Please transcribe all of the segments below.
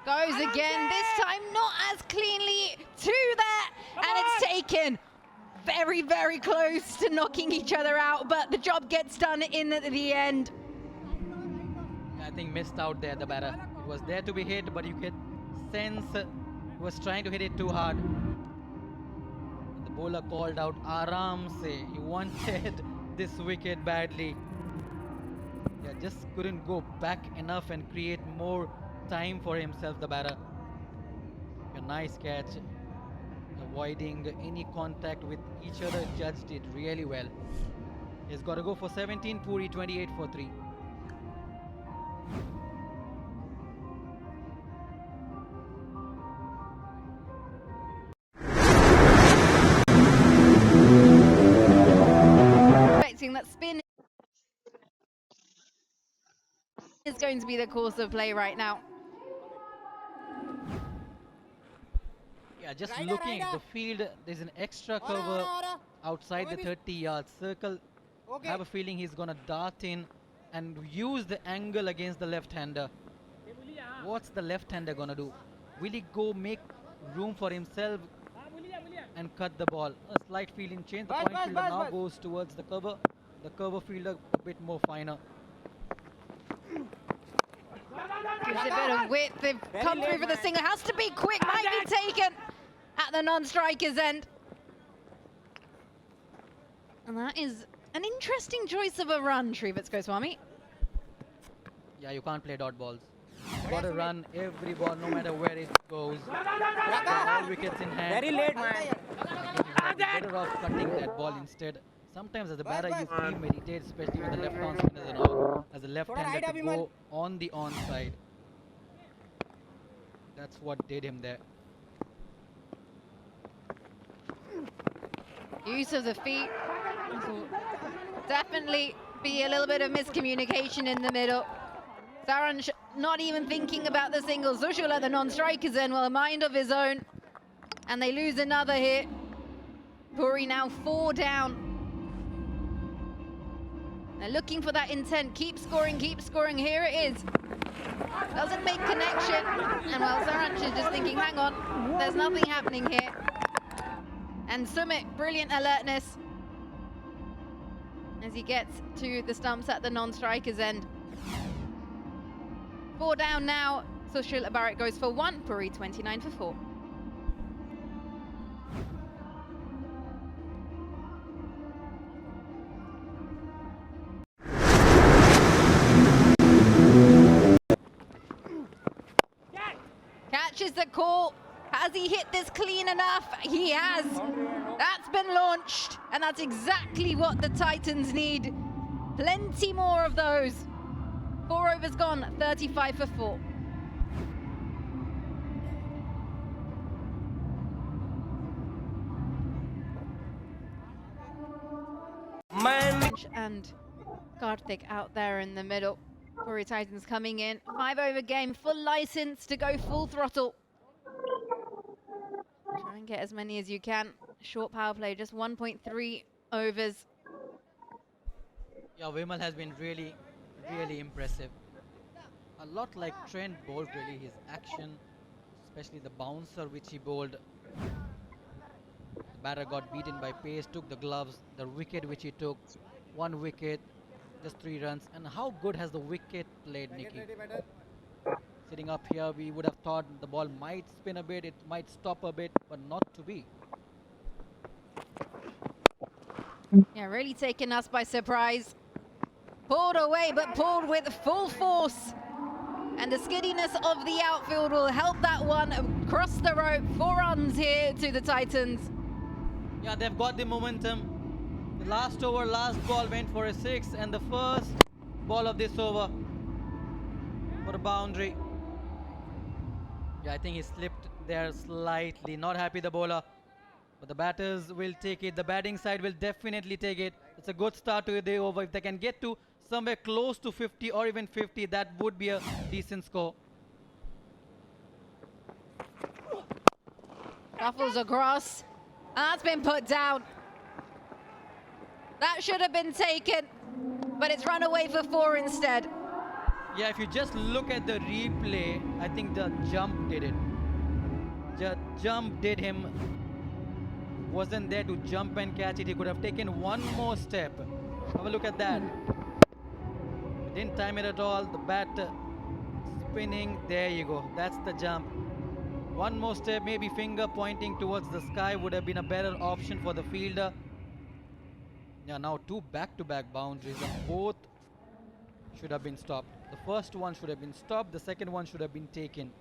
Goes again, this time not as cleanly to that, and it's taken very, very close to knocking each other out, but the job gets done in the end. I think missed out there, the batter. It was there to be hit, but you could sense he was trying to hit it too hard. The bowler called out Aram se. He wanted this wicket badly. Yeah, just couldn't go back enough and create more time for himself, the batter. A nice catch, avoiding any contact with each other, judged it really well. He's got to go for 17, Puri 28 for 3. Expecting that spin is going to be the course of play right now. Yeah, just looking at the field, there's an extra cover outside the 30-yard circle. I have a feeling he's going to dart in and use the angle against the left-hander. What's the left-hander going to do? Will he go make room for himself and cut the ball? A slight fielding change. The point fielder now goes towards the cover. The cover fielder a bit more finer. Gives a bit of width. They've come through for the single. Has to be quick. Might be taken at the non-striker's end. And that is an interesting choice of a run, Shrivats Goswami. Yeah, you can't play dot balls. You got to run every ball, no matter where it goes. All wickets in hand. Very late, man. Better off cutting that ball instead. Sometimes as a batter you premeditate, especially when the left arm spin is an out. As a left-hander to go on the onside. That's what did him there. Use of the feet. Definitely be a little bit of miscommunication in the middle. Saransh not even thinking about the single. Sushul at the non-strikers end, well, a mind of his own. And they lose another hit. Puri now 4 down. They're looking for that intent. Keep scoring, keep scoring. Here it is. Doesn't make connection. And well, Saransh is just thinking, hang on, there's nothing happening here. And Sumit, brilliant alertness as he gets to the stumps at the non-strikers end. 4 down now. Sushil Barrett goes for 1, Puri 29 for 4. Catches the call. Has he hit this clean enough? He has. That's been launched, and that's exactly what the Titans need. Plenty more of those. 4 overs gone, 35 for 4. And Karthik out there in the middle. Puri Titans coming in. 5 over game, full license to go full throttle. Try and get as many as you can. Short power play, just 1.3 overs. Yeah, Vimal has been really impressive. A lot like Trent bowled, really, his action, especially the bouncer which he bowled. The batter got beaten by pace, took the gloves, the wicket which he took, 1 wicket, just 3 runs. And how good has the wicket played, Nicky? Sitting up here, we would have thought the ball might spin a bit, it might stop a bit, but not to be. Yeah, really taking us by surprise. Pulled away, but pulled with full force. And the skiddiness of the outfield will help that one across the rope. 4 runs here to the Titans. Yeah, they've got the momentum. The last over, last ball went for a 6, and the first ball of this over for a boundary. Yeah, I think he slipped there slightly. Not happy, the bowler. But the batters will take it. The batting side will definitely take it. It's a good start to the over. If they can get to somewhere close to 50 or even 50, that would be a decent score. Ruffles across. That's been put down. That should have been taken, but it's run away for 4 instead. Yeah, if you just look at the replay, I think the jump did it. The jump did him. Wasn't there to jump and catch it. He could have taken one more step. Have a look at that. Didn't time it at all. The bat spinning. There you go. That's the jump. One more step, maybe finger pointing towards the sky would have been a better option for the fielder. Yeah, now two back-to-back boundaries and both should have been stopped. The first one should have been stopped. The second one should have been taken.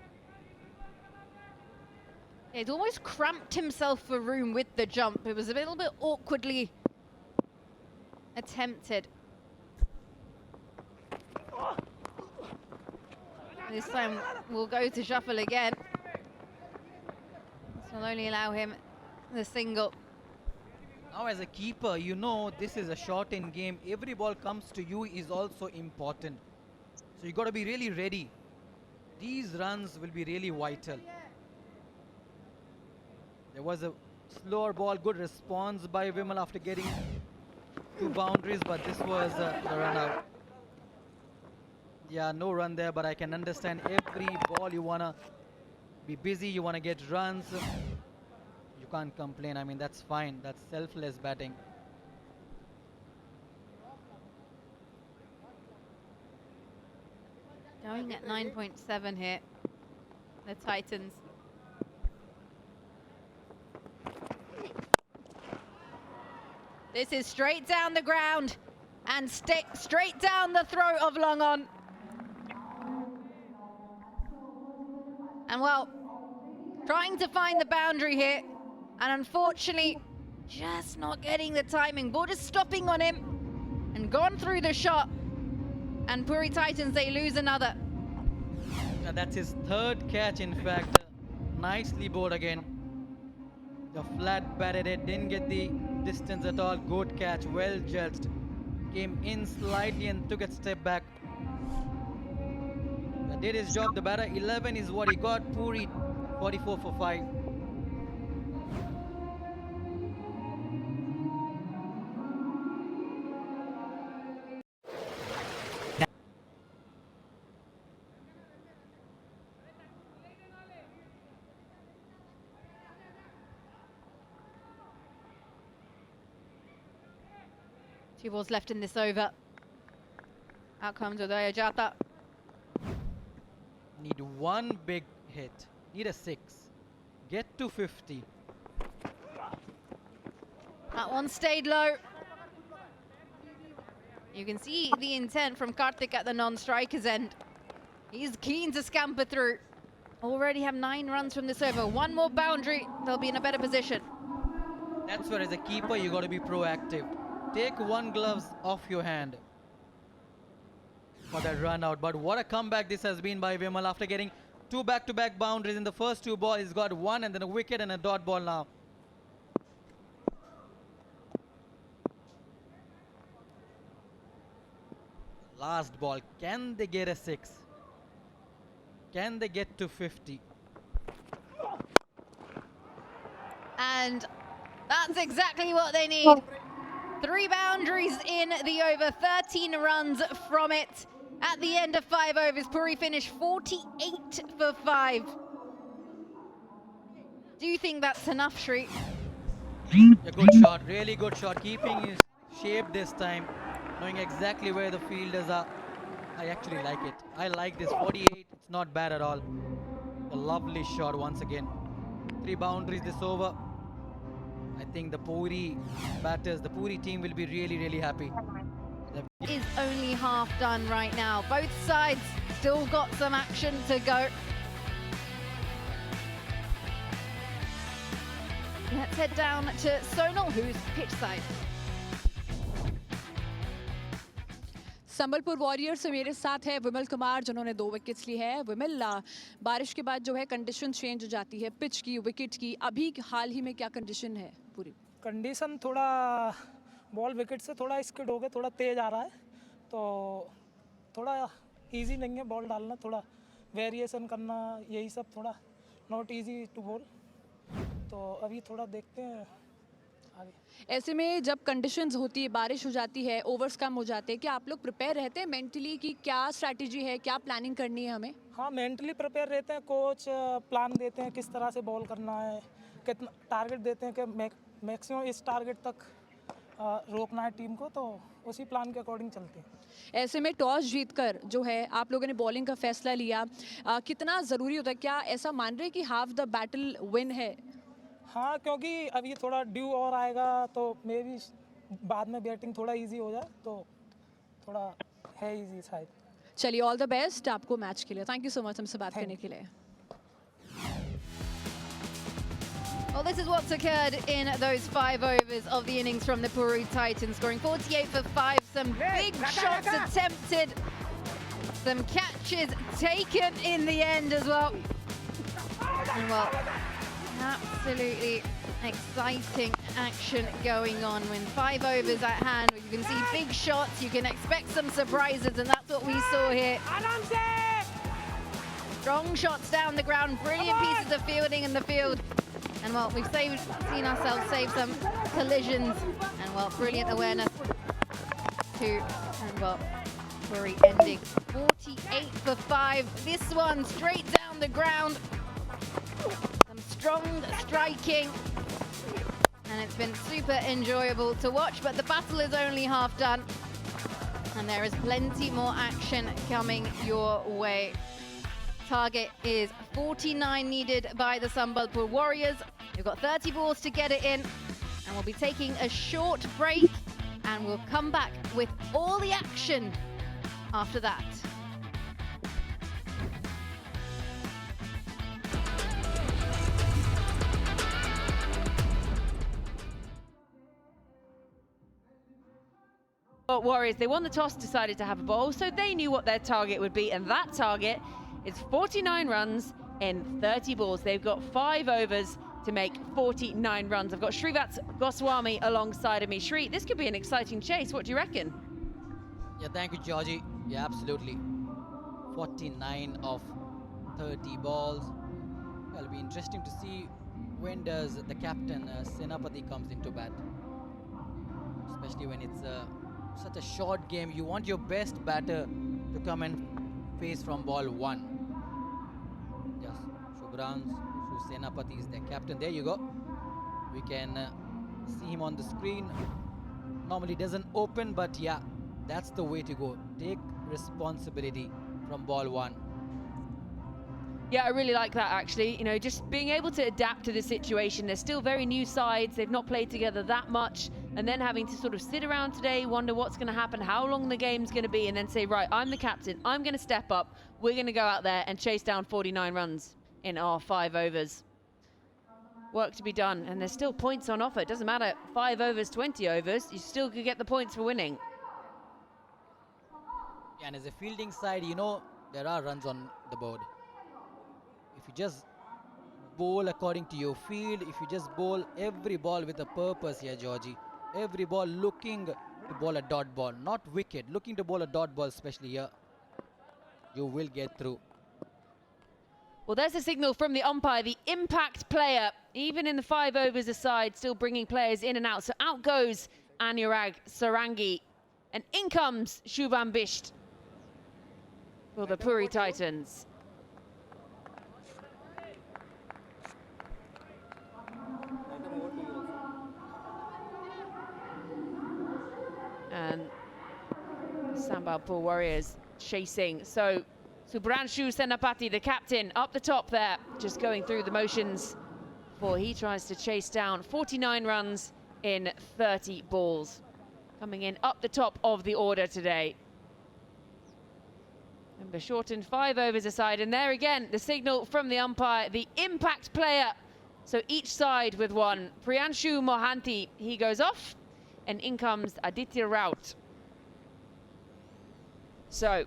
He'd almost cramped himself for room with the jump. It was a little bit awkwardly attempted. This time we'll go to shuffle again. This will only allow him the single. Now as a keeper, you know this is a short in game. Every ball comes to you is also important. So you got to be really ready. These runs will be really vital. There was a slower ball, good response by Vimal after getting two boundaries, but this was the run out. Yeah, no run there, but I can understand every ball you want to be busy, you want to get runs. You can't complain. I mean, that's fine. That's selfless batting. Going at 9.7 here, the Titans. This is straight down the ground and stick straight down the throat of long on. And well, trying to find the boundary here, and unfortunately, just not getting the timing. Ball just stopping on him and gone through the shot. And Puri Titans, they lose another. Yeah, that's his third catch, in fact. Nicely bowled again. The flat batted it, didn't get the distance at all. Good catch, well judged. Came in slightly and took a step back. That did his job. The batter 11 is what he got. Puri 44 for 5. Two balls left in this over. Out comes Udaya Jata. Need one big hit. Need a 6. Get to 50. That one stayed low. You can see the intent from Karthik at the non-striker's end. He's keen to scamper through. Already have 9 runs from this over. One more boundary, they'll be in a better position. That's where as a keeper you got to be proactive. Take one gloves off your hand for that run out. But what a comeback this has been by Vimal after getting 2 back-to-back boundaries in the first 2 balls. He's got 1 and then a wicket and a dot ball now. Last ball. Can they get a 6? Can they get to 50? And that's exactly what they need. 3 boundaries in the over, 13 runs from it. At the end of 5 overs, Puri finished 48 for 5. Do you think that's enough, Shri? A good shot, really good shot. Keeping his shape this time, knowing exactly where the fielders are. I actually like it. I like this 48. It's not bad at all. A lovely shot once again. 3 boundaries this over. I think the Puri batters, the Puri team will be really, really happy. Is only half done right now. Both sides still got some action to go. Let's head down to Sonal, who's pitch side. Sambalpur warrior से मेरे साथ है विमल कुमार जिन्होंने 2 wickets ली है। विमल, बारिश के बाद जो है कंडीशन चेंज हो जाती है पिच की, विकेट की। अभी हाल ही में क्या कंडीशन है पूरी? कंडीशन थोड़ा बॉल विकेट से थोड़ा स्किड हो गया, थोड़ा तेज आ रहा है, तो थोड़ा इजी नहीं है बॉल डालना, थोड़ा वेरिएशन करना, यही सब थोड़ा नॉट इजी टू बॉल। तो अभी थोड़ा देखते हैं आगे। ऐसे में जब कंडीशंस होती है, बारिश हो जाती है, ओवर्स कम हो जाते हैं, क्या आप लोग प्रिपेयर रहते हैं मेंटली कि क्या स्ट्रैटेजी है, क्या प्लानिंग करनी है हमें? हाँ, मेंटली प्रिपेयर रहते हैं। कोच प्लान देते हैं किस तरह से बॉल करना है, कितना टारगेट देते हैं कि मैक्सिमम इस टारगेट तक रोकना है टीम को, तो उसी प्लान के अकॉर्डिंग चलते हैं। ऐसे में टॉस जीतकर जो है आप लोगों ने बॉलिंग का फैसला लिया, कितना ज़रूरी होता है? क्या ऐसा मान रहे हैं कि हाफ द बैटल विन है? हाँ, क्योंकि अब ये थोड़ा ड्यू और आएगा तो मे बी बाद में बैटिंग थोड़ा इजी हो जाए, तो थोड़ा है इजी शायद। चलिए, ऑल द बेस्ट आपको मैच के लिए। थैंक यू सो मच हमसे बात करने के लिए। Well, this is what's occurred in those 5 overs of the innings from the Puri Titans, scoring 48 for 5. Some big shots attempted, some catches taken in the end as well. And well, absolutely exciting action going on when 5 overs at hand. You can see big shots, you can expect some surprises, and that's what we saw here. Strong shots down the ground, brilliant pieces of fielding in the field. And well, we've seen ourselves save some collisions, and well, brilliant awareness too. And well, Puri ending 48 for 5. This one straight down the ground. Some strong striking, and it's been super enjoyable to watch, but the battle is only half done, and there is plenty more action coming your way. Target is 49 needed by the Sambalpur Warriors. We've got 30 balls to get it in, and we'll be taking a short break, and we'll come back with all the action after that. Warriors, they won the toss, decided to have a bowl, so they knew what their target would be, and that target is 49 runs in 30 balls. They've got 5 overs to make 49 runs. I've got Srivat Goswami alongside of me. Shri, this could be an exciting chase. What do you reckon? Yeah, thank you, Georgie. Yeah, absolutely. 49 of 30 balls. Well, it'll be interesting to see when does the captain Senapati comes into bat. Especially when it's such a short game. You want your best batter to come and face from ball 1. Yes, Shubhrans, Senapati is their captain. There you go. We can see him on the screen. Normally doesn't open, but yeah, that's the way to go. Take responsibility from ball 1. Yeah, I really like that actually. You know, just being able to adapt to the situation. They're still very new sides. They've not played together that much. And then having to sort of sit around today, wonder what's going to happen, how long the game's going to be, and then say, right, I'm the captain. I'm going to step up. We're going to go out there and chase down 49 runs in our 5 overs. Work to be done. And there's still points on offer. It doesn't matter, 5 overs, 20 overs. You still could get the points for winning. Yeah, and as a fielding side, you know, there are runs on the board. If you just bowl according to your field, if you just bowl every ball with a purpose here, Georgie, every ball looking to bowl a dot ball, not wicket, looking to bowl a dot ball, especially here, you will get through. Well, there's a signal from the umpire, the impact player, even in the 5 overs aside, still bringing players in and out. So out goes Anurag Sarangi, and in comes Shubham Bisht for the Puri Titans. And Sambalpur Warriors chasing. So Subranshu Senapati, the captain, up the top there, just going through the motions before he tries to chase down 49 runs in 30 balls. Coming in up the top of the order today. Number shortened 5 overs aside, and there again, the signal from the umpire, the impact player. So each side with one. Priyanshu Mohanty, he goes off, and in comes Aditya Raut. So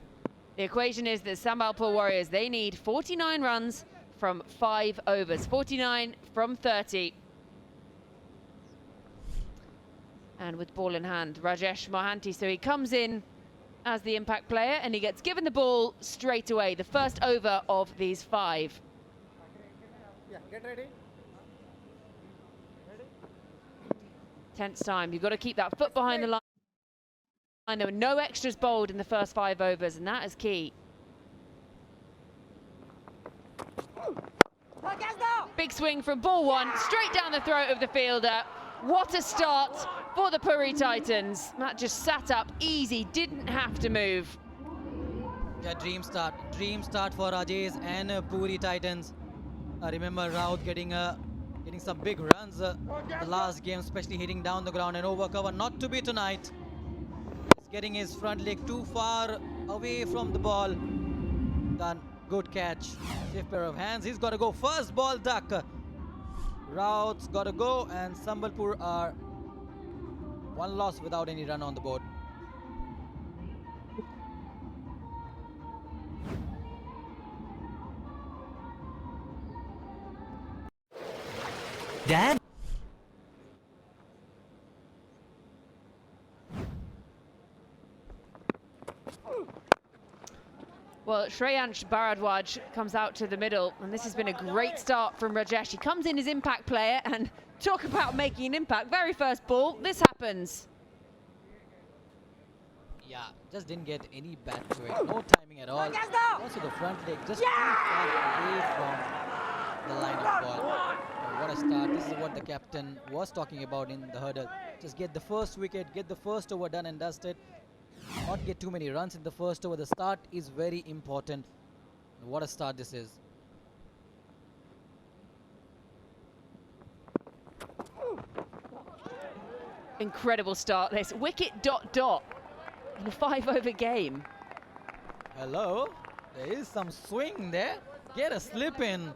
the equation is that Sambalpur Warriors, they need 49 runs from 5 overs, 49 from 30. And with ball in hand, Rajesh Mohanty, so he comes in as the impact player and he gets given the ball straight away, the first over of these 5. Yeah, get ready. tense time. You've got to keep that foot behind the line. There were no extras bowled in the first 5 overs, and that is key. Big swing from ball 1, straight down the throat of the fielder. What a start for the Puri Titans. That just sat up easy, didn't have to move. Yeah, dream start for Rajesh and Puri Titans. I remember Raut getting some big runs the last game, especially hitting down the ground and over cover. Not to be tonight. He's getting his front leg too far away from the ball. Done. Good catch. Safe pair of hands. He's got to go. First ball duck. Raut's got to go, and Sambalpur are 1 loss without any run on the board. Dad? Well, Shreyansh Bharadwaj comes out to the middle, and this has been a great start from Rajesh. He comes in as impact player, and talk about making an impact. Very first ball, this happens. Yeah, just didn't get any bat to it. No timing at all. Also the front leg just too far away from the line of ball. What a start. This is what the captain was talking about in the hurdle. Just get the first wicket, get the first over done and dusted. Not get too many runs in the first over. The start is very important. What a start this is. Incredible start this. Wicket ... in a 5-over game. Hello. There is some swing there. Get a slip in.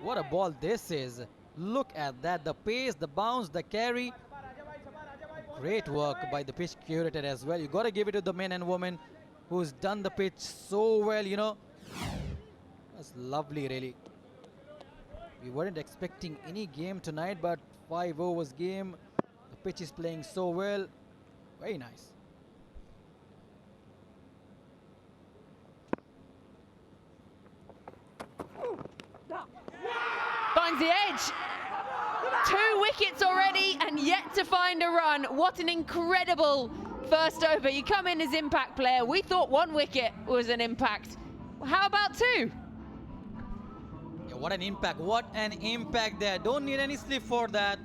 What a ball this is. Look at that. The pace, the bounce, the carry. Great work by the pitch curator as well. You got to give it to the men and women who's done the pitch so well, you know. That's lovely, really. We weren't expecting any game tonight, but 5 overs game. The pitch is playing so well. Very nice. Finds the edge. 2 wickets already and yet to find a run. What an incredible first over. You come in as impact player. We thought 1 wicket was an impact. Well, how about 2? Yeah, what an impact. What an impact there. Don't need any slip for that.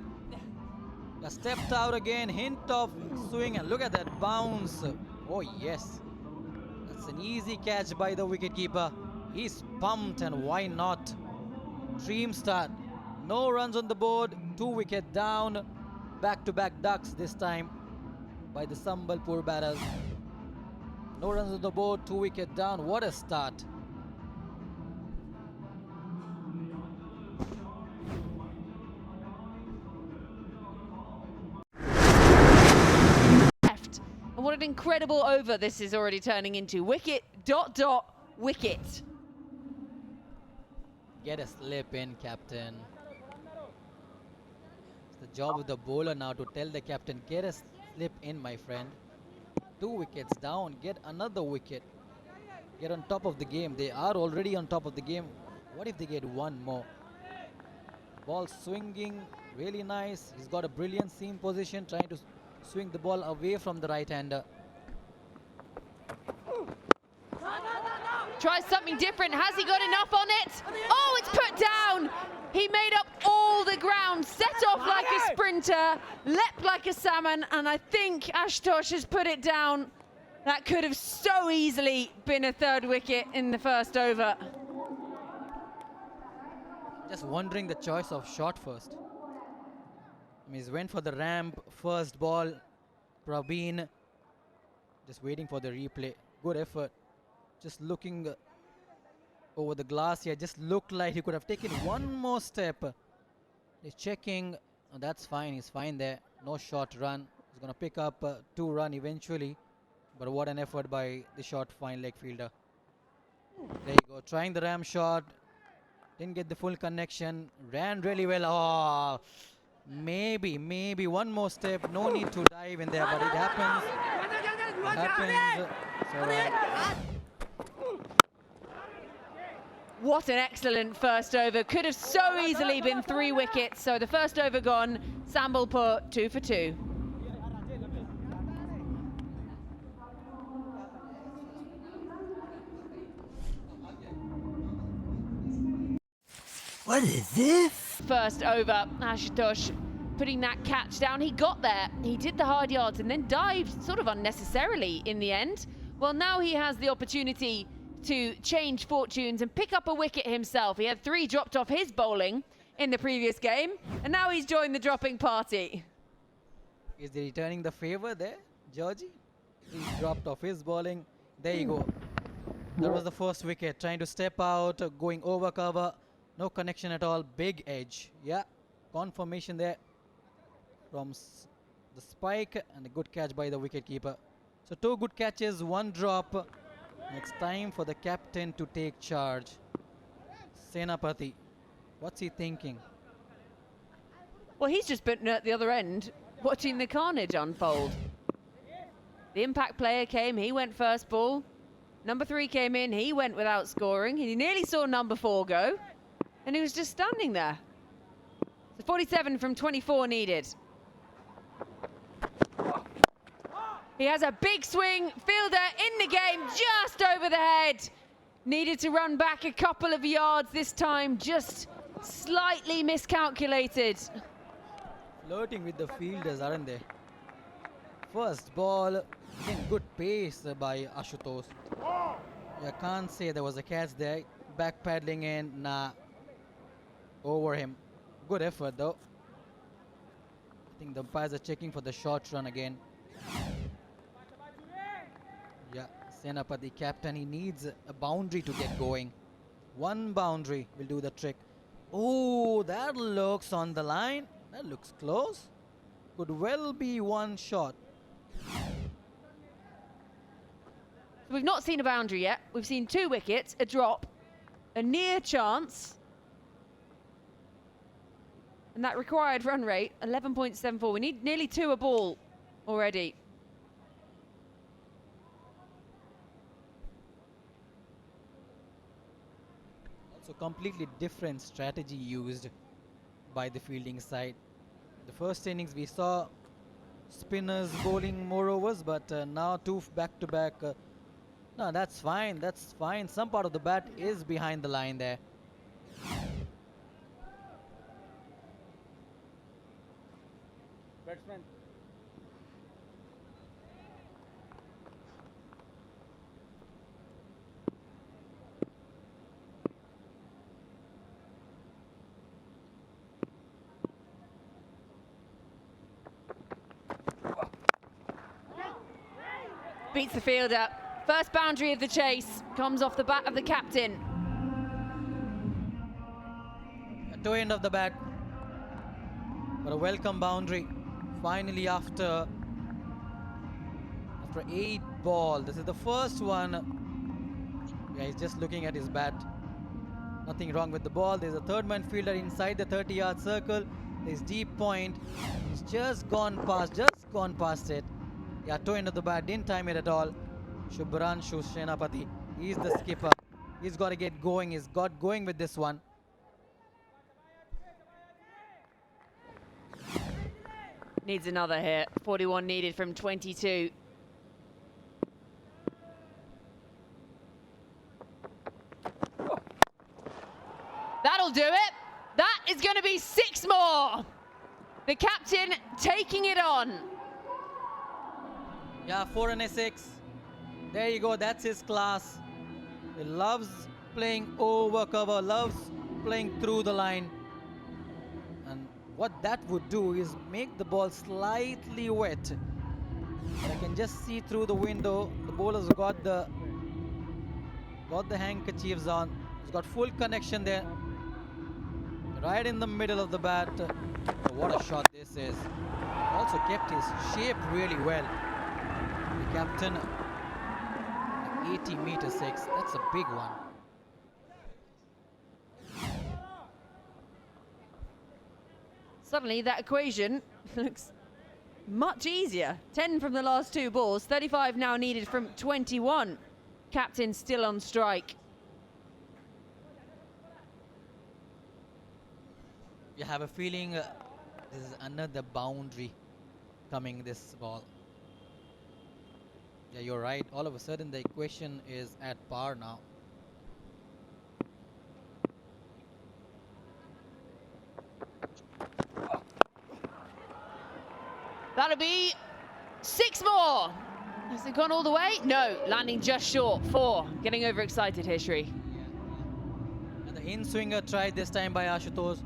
Just stepped out again. Hint of swing and look at that bounce. Oh, yes. That's an easy catch by the wicketkeeper. He's pumped, and why not? Dream start. No runs on the board. 2 wicket down. Back-to-back ducks this time by the Sambalpur batters. No runs on the board. 2 wicket down. What a start. Left. And what an incredible over this is already turning into. Wicket ... wicket. Get a slip in, captain. It's the job of the bowler now to tell the captain, get a slip in, my friend. 2 wickets down, get another wicket. Get on top of the game. They are already on top of the game. What if they get 1 more? Ball swinging, really nice. He's got a brilliant seam position, trying to swing the ball away from the right-hander. Tries something different. Has he got enough on it? Oh, it's put down. He made up all the ground, set off like a sprinter, leapt like a salmon, and I think Ashutosh has put it down. That could have so easily been a 3rd wicket in the first over. Just wondering the choice of shot first. I mean, he went for the ramp, first ball. Praveen just waiting for the replay. Good effort. Just looking over the glass here, just looked like he could have taken 1 more step. He's checking. Oh, that's fine. He's fine there. No short run. He's going to pick up 2 run eventually. But what an effort by the short fine leg fielder. There you go. Trying the ram shot. Didn't get the full connection. Ran really well. Oh, maybe 1 more step. No need to dive in there, but it happens. It happens. It's all right. What an excellent first over. Could have so easily been 3 wickets. So the first over gone. Sambalpur 2 for 2. What is this? First over, Ashutosh putting that catch down. He got there, he did the hard yards and then dived sort of unnecessarily in the end. Well, now he has the opportunity to change fortunes and pick up a wicket himself. He had 3 dropped off his bowling in the previous game, and now he's joined the dropping party. Is he returning the favor there, Georgie? He dropped off his bowling. There you go. That was the first wicket. Trying to step out, going over cover. No connection at all. Big edge. Yeah, confirmation there from the spike and a good catch by the wicketkeeper. So 2 good catches, 1 drop. It's time for the captain to take charge. Senapati, what's he thinking? Well, he's just been at the other end watching the carnage unfold. The impact player came, he went first ball. Number 3 came in, he went without scoring. He nearly saw number 4 go, and he was just standing there. So 47 from 24 needed. He has a big swing, fielder in the game, just over the head. Needed to run back a couple of yards this time, just slightly miscalculated. Flirting with the fielders, aren't they? First ball, again good pace by Ashutosh. I can't say there was a catch there. Back paddling in, nah. Over him. Good effort though. I think the umpires are checking for the short run again. Yeah, Senapati captain, he needs a boundary to get going. 1 boundary will do the trick. Oh, that looks on the line. That looks close. Could well be 1 shot. We've not seen a boundary yet. We've seen 2 wickets, a drop, a near chance. And that required run rate, 11.74. We need nearly 2 a ball already. Also completely different strategy used by the fielding side. The first innings we saw spinners bowling more overs, but now 2 back-to-back. No, that's fine, that's fine. Some part of the bat is behind the line there. Batsman. Beats the fielder. First boundary of the chase comes off the bat of the captain. Toe end of the bat. But a welcome boundary. Finally after 8 ball. This is the first one. Yeah, he's just looking at his bat. Nothing wrong with the ball. There's a third man fielder inside the 30-yard circle. There's deep point. He's just gone past it. Yeah, toe end of the bat. Didn't time it at all. Shubhranshu Senapati. He's the skipper. He's got to get going. He's got going with this one. Needs another hit. 41 needed from 22. That'll do it. That is going to be 6 more. The captain taking it on. Yeah, 4 and a 6. There you go. That's his class. He loves playing over cover, loves playing through the line. And what that would do is make the ball slightly wet. But I can just see through the window. The bowler's got the handkerchiefs on. He's got full connection there. Right in the middle of the bat. Oh, what a shot this is. Also kept his shape really well. The captain, 80 meter 6. That's a big one. Suddenly that equation looks much easier. 10 from the last 2 balls, 35 now needed from 21. Captain still on strike. You have a feeling This is another boundary coming this ball. Yeah, you're right. All of a sudden, the equation is at par now. That'll be 6 more. Has it gone all the way? No, landing just short. 4. Getting overexcited here, Shri. And the in-swinger tried this time by Ashutosh.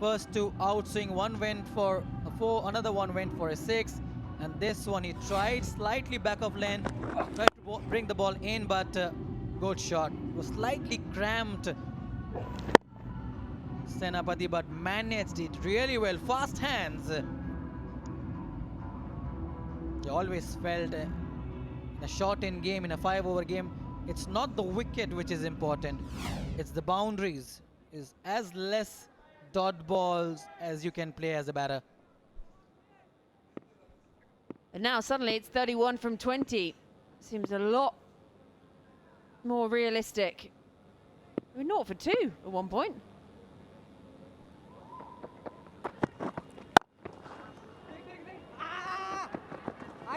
First 2 outswing, one went for a 4, another one went for a 6. And this one he tried slightly back of lane, tried to bring the ball in, but good shot. It was slightly cramped, Senapati, but managed it really well. Fast hands. You always felt in a short-in game, in a 5-over game, it's not the wicket which is important. It's the boundaries. Is as less dot balls as you can play as a batter. And now suddenly it's 31 from 20. Seems a lot more realistic. We're 0 for 2 at one point.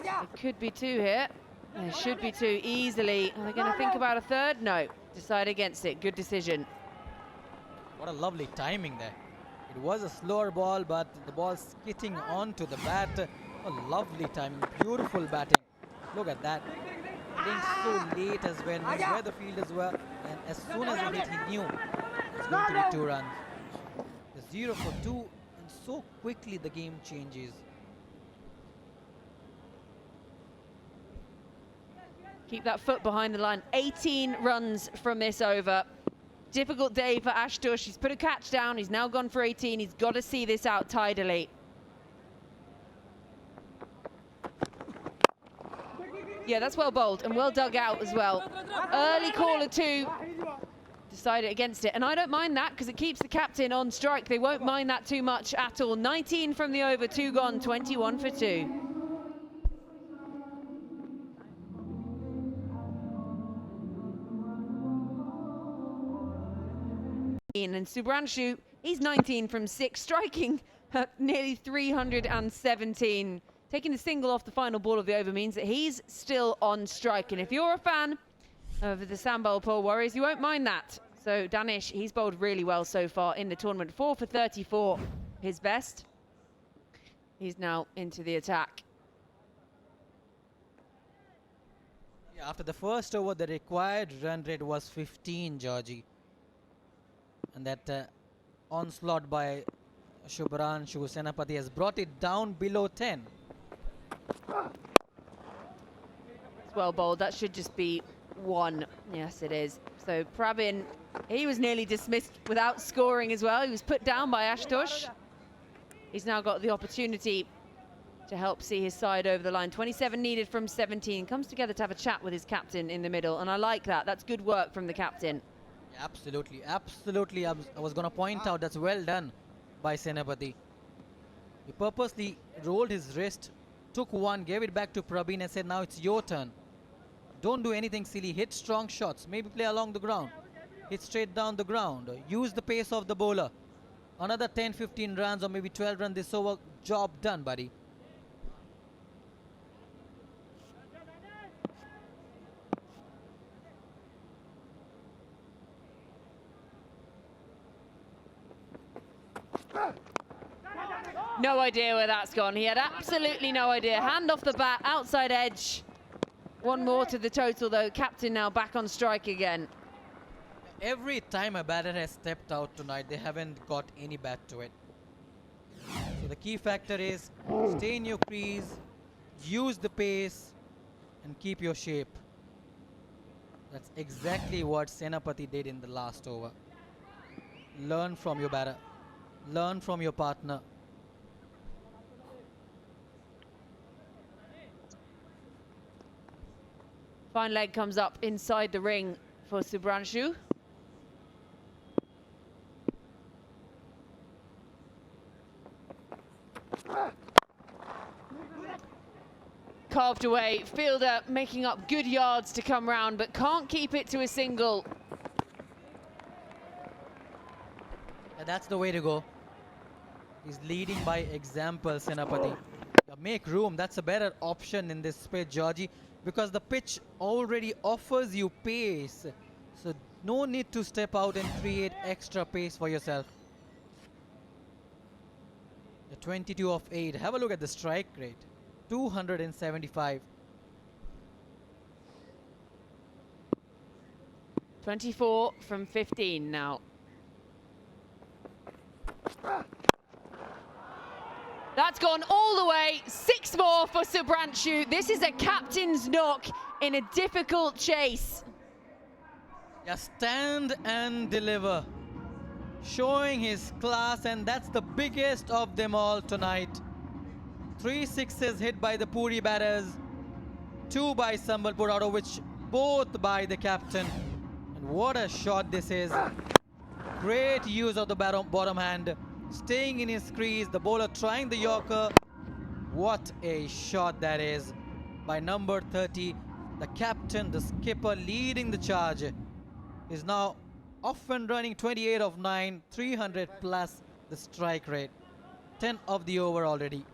It could be 2 here. There should be 2 easily. Are they going to think about a third? No. Decide against it. Good decision. What a lovely timing there. It was a slower ball, but the ball skidding onto the bat. A lovely timing, beautiful batting. Look at that. Hitting so late as well, knowing where the fielders were, and as soon as he hit, he knew it's going to be 2 runs. The 0 for 2, and so quickly the game changes. Keep that foot behind the line. 18 runs from this over. Difficult day for Ashutosh. He's put a catch down. He's now gone for 18. He's got to see this out tidily. Yeah, that's well bowled and well dug out as well. Early call of 2. Decided against it. And I don't mind that because it keeps the captain on strike. They won't mind that too much at all. 19 from the over, 2 gone, 21 for 2. And Subhranshu, he's 19 from 6, striking at nearly 317. Taking the single off the final ball of the over means that he's still on strike. And if you're a fan of the Sambalpur Warriors, you won't mind that. So Danish, he's bowled really well so far in the tournament. 4 for 34, his best. He's now into the attack. Yeah, after the first over, the required run rate was 15, Georgie. And that onslaught by Subhranshu Senapati has brought it down below 10. It's well bowled. That should just be 1. Yes, it is. So Pravin, he was nearly dismissed without scoring as well. He was put down by Ashutosh. He's now got the opportunity to help see his side over the line. 27 needed from 17. Comes together to have a chat with his captain in the middle. And I like that. That's good work from the captain. Yeah, absolutely, absolutely. I was going to point out that's well done by Senapati. He purposely rolled his wrist, took 1, gave it back to Praveen and said, now it's your turn. Don't do anything silly. Hit strong shots. Maybe play along the ground. Hit straight down the ground. Use the pace of the bowler. Another 10, 15 runs or maybe 12 runs this over. Job done, buddy. No idea where that's gone. He had absolutely no idea. Hand off the bat, outside edge. 1 more to the total though. Captain now back on strike again. Every time a batter has stepped out tonight, they haven't got any bat to it. So the key factor is stay in your crease, use the pace, and keep your shape. That's exactly what Senapati did in the last over. Learn from your batter. Learn from your partner. Fine leg comes up inside the ring for Subhranshu. Carved away, fielder making up good yards to come round, but can't keep it to a single. And that's the way to go. He's leading by example, Senapati. Make room. That's a better option in this pitch, Georgie, because the pitch already offers you pace. So no need to step out and create extra pace for yourself. The 22 of 8. Have a look at the strike rate. 275. 24 from 15 now. That's gone all the way. 6 more for Subranshu. This is a captain's knock in a difficult chase. Yeah, stand and deliver. Showing his class, and that's the biggest of them all tonight. 3 sixes hit by the Puri batters. 2 by Sambalpur, out of which both by the captain. And what a shot this is. Great use of the bottom hand. Staying in his crease, the bowler trying the Yorker. What a shot that is by number 30. The captain, the skipper leading the charge, is now off and running. 28 of 9, 300 plus the strike rate. 10 of the over already.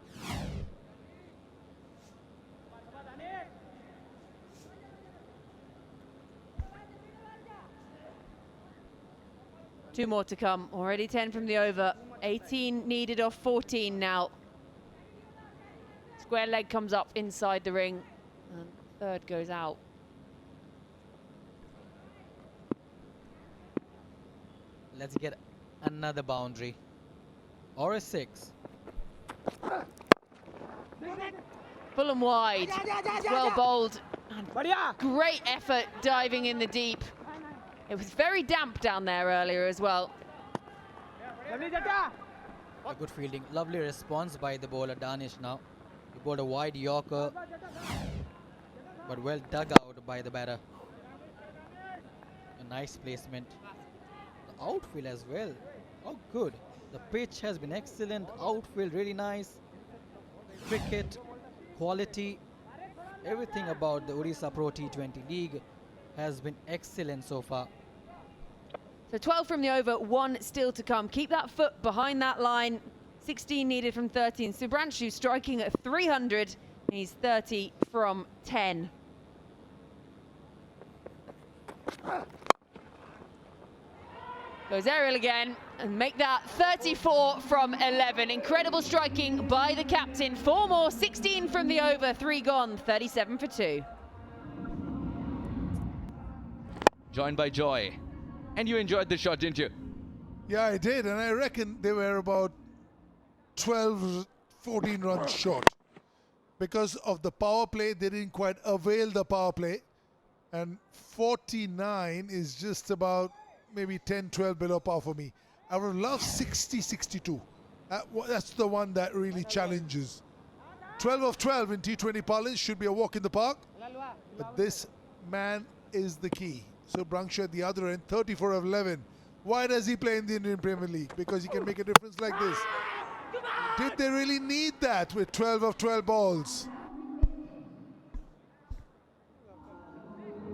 Two more to come. Already 10 from the over. 18 needed off 14 now. Square leg comes up inside the ring. And third goes out. Let's get another boundary. Or a 6. Full and wide. Well bowled. Great effort diving in the deep. It was very damp down there earlier as well. A good fielding. Lovely response by the bowler Danish now. He bowled a wide Yorker, but well dug out by the batter. A nice placement. The outfield as well. Oh, good. The pitch has been excellent. Outfield really nice. Cricket, quality, everything about the Odisha Pro T20 League has been excellent so far. So 12 from the over, 1 still to come. Keep that foot behind that line. 16 needed from 13. Subranshu striking at 300. He's 30 from 10. Goes aerial again and make that 34 from 11. Incredible striking by the captain. 4 more, 16 from the over, 3 gone, 37 for 2. Joined by Joy. And you enjoyed the shot, didn't you? Yeah, I did, and I reckon they were about 12, 14 runs short. Because of the power play, they didn't quite avail the power play. And 49 is just about maybe 10, 12 below par for me. I would love 60, 62. That's the one that really challenges. 12 of 12 in T20 parlance should be a walk in the park. But this man is the key. So Subranshu at the other end, 34 of 11. Why does he play in the Indian Premier League? Because he can make a difference like this. Did they really need that with 12 of 12 balls?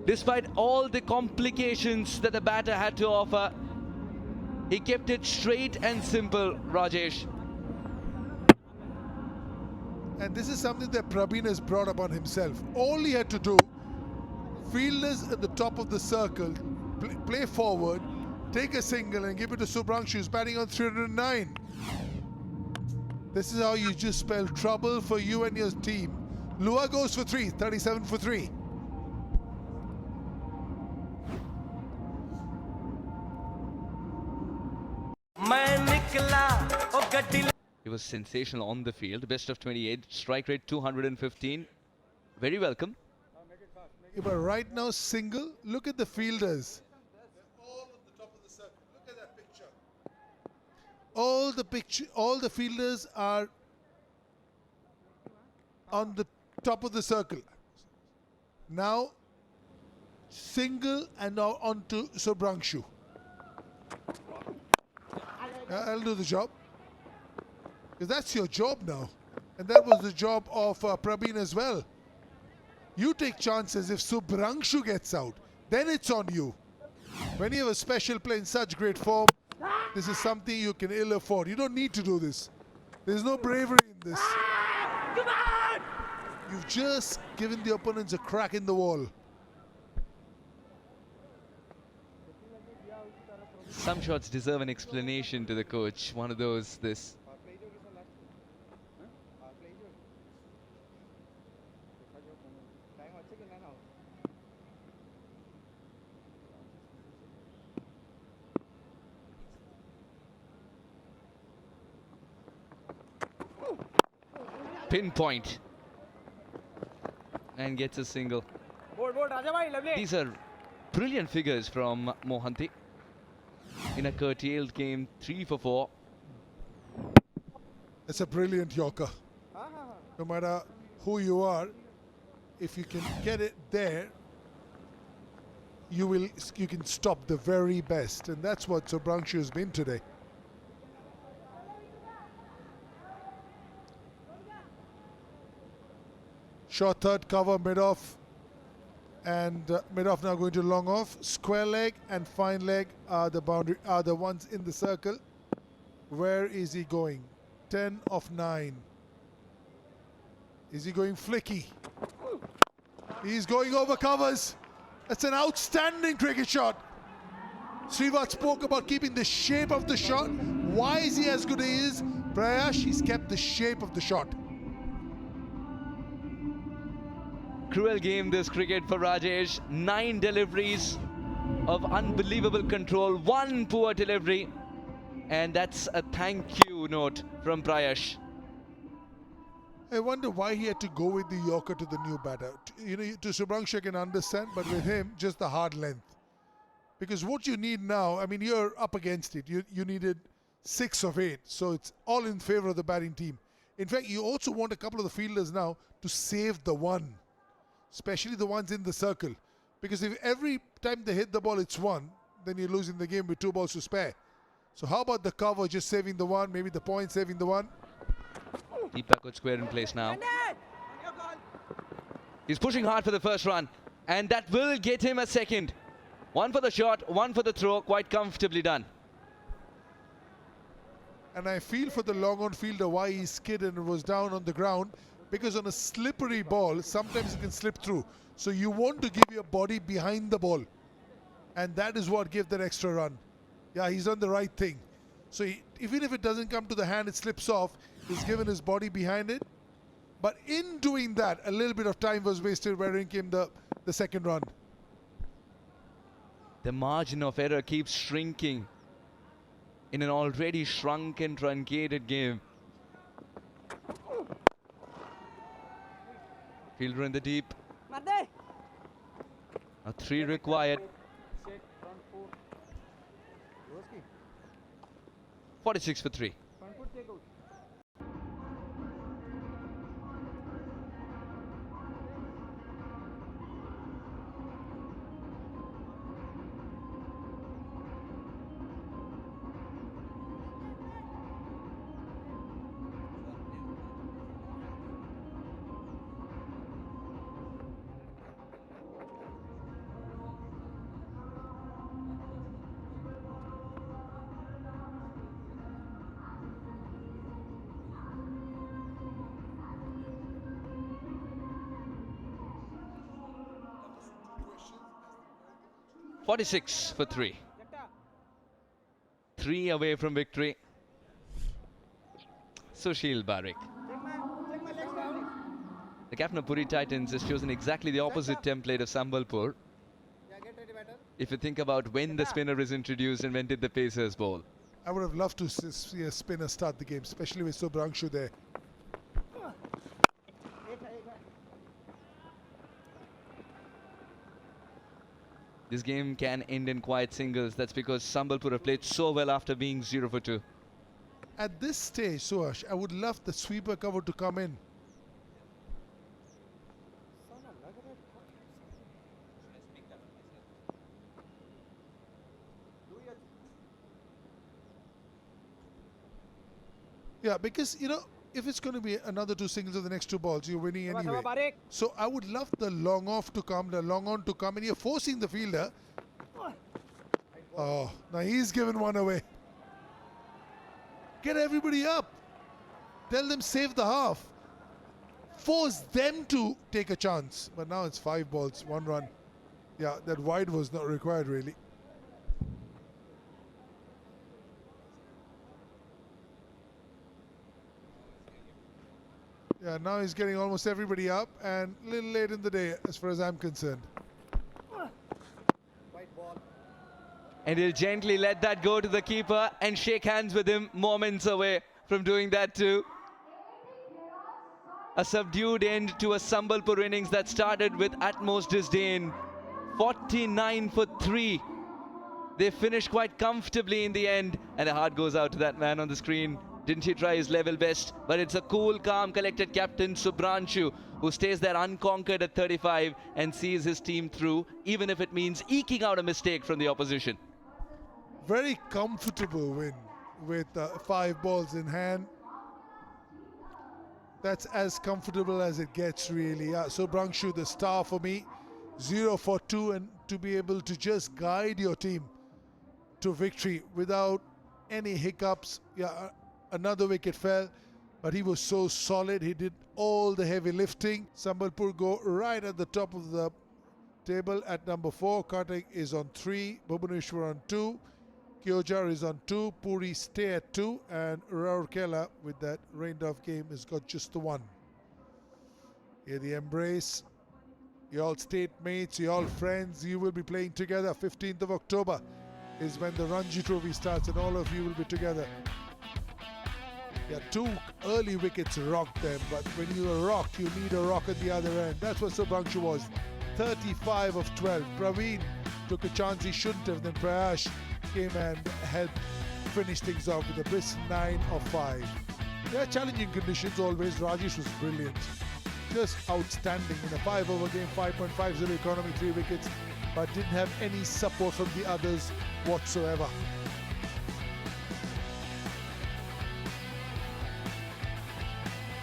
Despite all the complications that the batter had to offer, he kept it straight and simple, Rajesh. And this is something that Praveen has brought upon himself. All he had to do, fielders at the top of the circle, play forward, take a single and give it to Subranshu, who's batting on 309. This is how you just spell trouble for you and your team. Lua goes for 3, 37 for 3. He was sensational on the field. Best of 28, strike rate 215. Very welcome. Yeah, but right now, single, look at the fielders. They're all at the top of the circle. Look at that picture. All the fielders are on the top of the circle. Now, single and now on to Subranshu. I'll do the job. Because that's your job now. And that was the job of Praveen as well. You take chances. If Subranshu gets out, then it's on you. When you have a special play in such great form, this is something you can ill afford. You don't need to do this. There's no bravery in this. Come on! You've just given the opponents a crack in the wall. Some shots deserve an explanation to the coach. One of those, this. Pinpoint. And gets a single. These are brilliant figures from Mohanty. In a curtailed game, 3 for 4. It's a brilliant Yorker. No matter who you are, if you can get it there, you can stop the very best, and that's what Subrangshu has been today. Short third cover, mid-off, and mid-off now going to long off. Square leg and fine leg are the boundary, are the ones in the circle. Where is he going? 10 of 9. Is he going flicky? He's going over covers. That's an outstanding cricket shot. Srivat spoke about keeping the shape of the shot. Why is he as good as he is? Prayash, he's kept the shape of the shot. Cruel game this cricket for Rajesh. 9 deliveries of unbelievable control, 1 poor delivery, and that's a thank you note from Prayash. I wonder why he had to go with the Yorker to the new batter. You know, to Subrangshu I can understand, but with him, just the hard length. Because what you need now, I mean, you're up against it. You needed 6 of 8, so it's all in favor of the batting team. In fact, you also want a couple of the fielders now to save the one, especially the ones in the circle. Because if every time they hit the ball it's 1, then you're losing the game with 2 balls to spare. So how about the cover just saving the 1, maybe the point saving the 1? Deep backward square in place now. He's pushing hard for the first run, and that will get him a second. 1 for the shot, 1 for the throw, quite comfortably done. And I feel for the long on fielder why he skidded and was down on the ground, because on a slippery ball sometimes it can slip through. So you want to give your body behind the ball, and that is what gave that extra run. Yeah, he's done the right thing. So even if it doesn't come to the hand, it slips off, he's given his body behind it. But in doing that, a little bit of time was wasted, wherein came the second run. The margin of error keeps shrinking in an already shrunken, truncated game. Fielder in the deep. Now 3 required. 46 for 3. 46 for 3. 3 away from victory. Sushil Barik. The captain of Puri Titans has chosen exactly the opposite template of Sambalpur. If you think about when the spinner is introduced and when did the pacers bowl. I would have loved to see a spinner start the game, especially with Subrangshu there. This game can end in quiet singles. That's because Sambalpur have played so well after being 0 for 2. At this stage, Suhash, I would love the sweeper cover to come in. Yeah, because, you know, if it's going to be another 2 singles of the next 2 balls, you're winning anyway. So I would love the long off to come, the long on to come, and you're forcing the fielder. Oh, now he's given one away. Get everybody up. Tell them save the half. Force them to take a chance. But now it's 5 balls, 1 run. Yeah, that wide was not required really. Yeah, now he's getting almost everybody up and a little late in the day as far as I'm concerned. And he'll gently let that go to the keeper and shake hands with him, moments away from doing that too. A subdued end to a Sambalpur innings that started with utmost disdain. 49 for 3. They finished quite comfortably in the end, and a heart goes out to that man on the screen. Didn't he try his level best? But it's a cool, calm, collected captain, Subhranshu, who stays there unconquered at 35 and sees his team through, even if it means eking out a mistake from the opposition. Very comfortable win with 5 balls in hand. That's as comfortable as it gets really. Subhranshu, the star for me, 0 for 2, and to be able to just guide your team to victory without any hiccups. Yeah, another wicket fell, but he was so solid. He did all the heavy lifting. Sambalpur go right at the top of the table at number 4. Kartik is on 3, Bhubaneswar on 2, Kyojar is on 2, Puri stay at 2, and Rourkela with that rained off game has got just the 1. Here the embrace. You're all state mates, you're all friends, you will be playing together. 15th of October is when the Ranji Trophy starts and all of you will be together. Yeah, 2 early wickets rocked them, but when you are rocked, you need a rock at the other end. That's what Subhranshu was. 35 of 12. Praveen took a chance he shouldn't have, then Prayash came and helped finish things off with a brisk 9 of 5. There are challenging conditions always. Rajesh was brilliant. Just outstanding in a 5-over game, 5.50 economy, 3 wickets, but didn't have any support from the others whatsoever.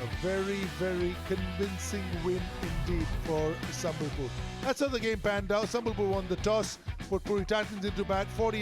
A very, very convincing win indeed for Sambalpur. That's how the game panned out. Sambalpur won the toss, put Puri Titans into bat, 40.